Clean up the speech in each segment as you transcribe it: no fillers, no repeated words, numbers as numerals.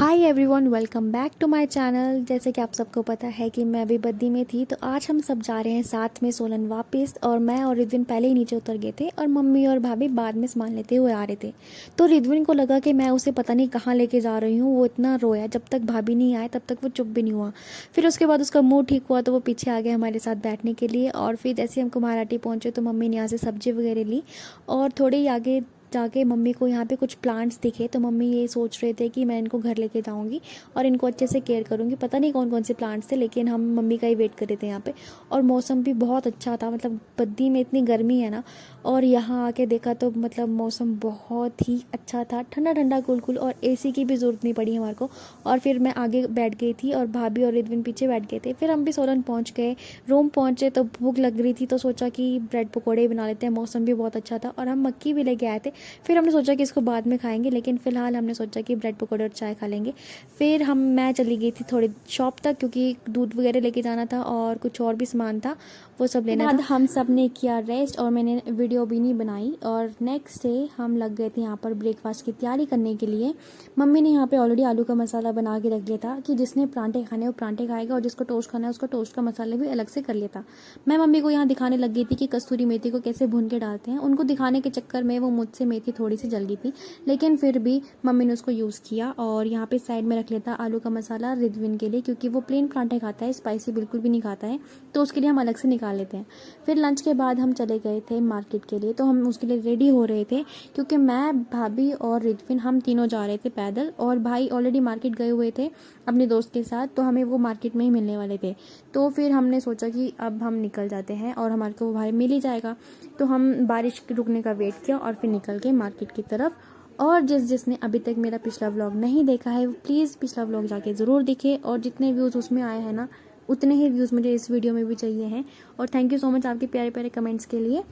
Hi everyone, welcome back to my channel. जैसे कि आप सबको पता है कि मैं अभी बद्दी में थी, तो आज हम सब जा रहे हैं साथ में सोलन वापस। और मैं और रिद्विन पहले ही नीचे उतर गए थे और मम्मी और भाभी बाद में सामान लेते हुए आ रहे थे। तो रिद्विन को लगा कि मैं उसे पता नहीं कहाँ लेके जा रही हूँ। वो इतना रोया, जब तक भाभी नहीं आए तब तक वो चुप भी नहीं हुआ। फिर उसके बाद उसका मूड ठीक हुआ तो वो पीछे आ गया हमारे साथ बैठने के लिए। और फिर जैसे हम कुम्हाराटी पहुँचे तो मम्मी ने यहाँ से सब्जी वगैरह ली। और थोड़े ही आगे जाके मम्मी को यहाँ पे कुछ प्लांट्स दिखे, तो मम्मी ये सोच रहे थे कि मैं इनको घर लेके जाऊँगी और इनको अच्छे से केयर करूँगी। पता नहीं कौन कौन से प्लांट्स थे, लेकिन हम मम्मी का ही वेट कर रहे थे यहाँ पे। और मौसम भी बहुत अच्छा था, मतलब बद्दी में इतनी गर्मी है ना, और यहाँ आके देखा तो मतलब मौसम बहुत ही अच्छा था, ठंडा ठंडा कुल कुल, और एसी की भी ज़रूरत नहीं पड़ी हमारे को। और फिर मैं आगे बैठ गई थी और भाभी और रिद्विन पीछे बैठ गए थे। फिर हम भी सोलन पहुँच गए। रूम पहुँचे तो भूख लग रही थी, तो सोचा कि ब्रेड पकौड़े बना लेते हैं। मौसम भी बहुत अच्छा था और हम मक्की भी लेके आए थे। फिर हमने सोचा कि इसको बाद में खाएंगे, लेकिन फ़िलहाल हमने सोचा कि ब्रेड पकौड़े और चाय खा लेंगे। फिर मैं चली गई थी थोड़ी शॉप तक, क्योंकि दूध वगैरह लेके जाना था और कुछ और भी सामान था, वो सब लेना था। हम सब ने किया रेस्ट और मैंने वीडियो भी नहीं बनाई। और नेक्स्ट डे हम लग गए थे यहाँ पर ब्रेकफास्ट की तैयारी करने के लिए। मम्मी ने यहाँ पे ऑलरेडी आलू का मसाला बना के रख लिया था कि जिसने परांठे खाने वो परांठे खाएगा और जिसको टोस्ट खाना है उसको टोस्ट का मसाला भी अलग से कर लिया था। मैं मम्मी को यहाँ दिखाने लग गई थी कि कस्तूरी मेथी को कैसे भून के डालते हैं। उनको दिखाने के चक्कर में वो मुझसे मेथी थोड़ी सी जल गई थी, लेकिन फिर भी मम्मी ने उसको यूज़ किया। और यहाँ पे साइड में रख लेता आलू का मसाला रिद्विन के लिए, क्योंकि वो प्लेन परांठे खाता है, स्पाइसी बिल्कुल भी नहीं खाता है, तो उसके लिए हम अलग से निकाल लेते हैं। फिर लंच के बाद हम चले गए थे मार्केट के लिए, तो हम उसके लिए रेडी हो रहे थे, क्योंकि मैं, भाभी और रिद्विन हम तीनों जा रहे थे पैदल, और भाई ऑलरेडी मार्केट गए हुए थे अपने दोस्त के साथ, तो हमें वो मार्केट में ही मिलने वाले थे। तो फिर हमने सोचा कि अब हम निकल जाते हैं और हमारे को वो भाई मिल ही जाएगा। तो हम बारिश रुकने का वेट किया और फिर निकल गए मार्केट की तरफ। और जिसने अभी तक मेरा पिछला व्लॉग नहीं देखा है वो प्लीज़ पिछला व्लॉग जाके ज़रूर देखे। और जितने व्यूज़ उसमें आए हैं ना, उतने ही व्यूज़ मुझे इस वीडियो में भी चाहिए हैं। और थैंक यू सो मच आपके प्यारे प्यारे कमेंट्स के लिए,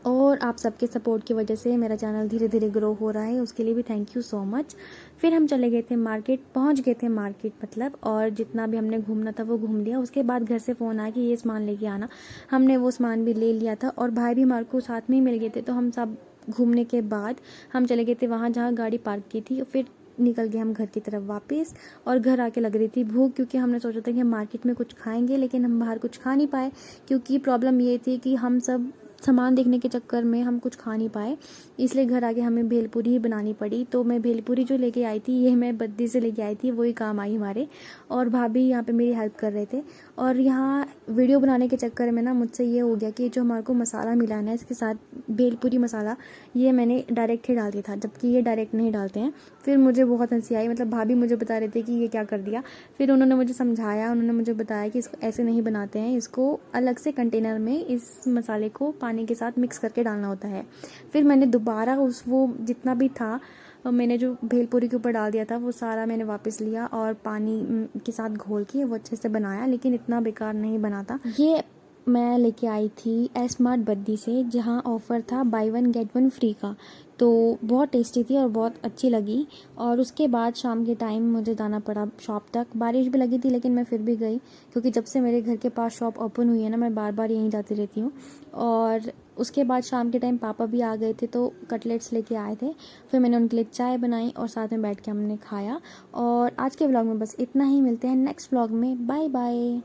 और आप सबके सपोर्ट की वजह से मेरा चैनल धीरे धीरे ग्रो हो रहा है, उसके लिए भी थैंक यू सो मच। फिर हम चले गए थे मार्केट, पहुंच गए थे मार्केट मतलब, और जितना भी हमने घूमना था वो घूम लिया। उसके बाद घर से फ़ोन आया कि ये सामान लेके आना। हमने वो सामान भी ले लिया था और भाई भी हमारे को साथ में ही मिल गए थे। तो हम सब घूमने के बाद हम चले गए थे वहाँ जहाँ गाड़ी पार्क की थी। फिर निकल गए हम घर की तरफ वापस। और घर आके लग रही थी भूख, क्योंकि हमने सोचा था कि हम मार्केट में कुछ खाएंगे, लेकिन हम बाहर कुछ खा नहीं पाए, क्योंकि प्रॉब्लम ये थी कि हम सब सामान देखने के चक्कर में हम कुछ खा नहीं पाए। इसलिए घर आके हमें भेलपूरी ही बनानी पड़ी। तो मैं भेलपूरी जो लेके आई थी, ये मैं बद्दी से लेके आई थी, वही काम आई हमारे। और भाभी यहाँ पे मेरी हेल्प कर रहे थे। और यहाँ वीडियो बनाने के चक्कर में ना मुझसे ये हो गया कि जो हमारे को मसाला मिला है इसके साथ भेलपूरी मसाला, ये मैंने डायरेक्ट ही डाल दिया था, जबकि ये डायरेक्ट नहीं डालते हैं। फिर मुझे बहुत हंसी आई, मतलब भाभी मुझे बता रहे थे कि ये क्या कर दिया। फिर उन्होंने मुझे समझाया, उन्होंने मुझे बताया कि इसको ऐसे नहीं बनाते हैं, इसको अलग से कंटेनर में इस मसाले को पानी के साथ मिक्स करके डालना होता है। फिर मैंने दोबारा वो जितना भी था मैंने जो भेलपूरी के ऊपर डाल दिया था वो सारा मैंने वापस लिया और पानी के साथ घोल के वो अच्छे से बनाया, लेकिन इतना बेकार नहीं बना था। ये मैं लेके आई थी स्मार्ट बद्दी से, जहाँ ऑफ़र था by one get one free का। तो बहुत टेस्टी थी और बहुत अच्छी लगी। और उसके बाद शाम के टाइम मुझे जाना पड़ा शॉप तक। बारिश भी लगी थी लेकिन मैं फिर भी गई, क्योंकि जब से मेरे घर के पास शॉप ओपन हुई है ना, मैं बार बार यहीं जाती रहती हूँ। और उसके बाद शाम के टाइम पापा भी आ गए थे, तो कटलेट्स लेके आए थे। फिर मैंने उनके लिए चाय बनाई और साथ में बैठ के हमने खाया। और आज के व्लॉग में बस इतना ही। मिलते हैं नेक्स्ट व्लॉग में। Bye bye.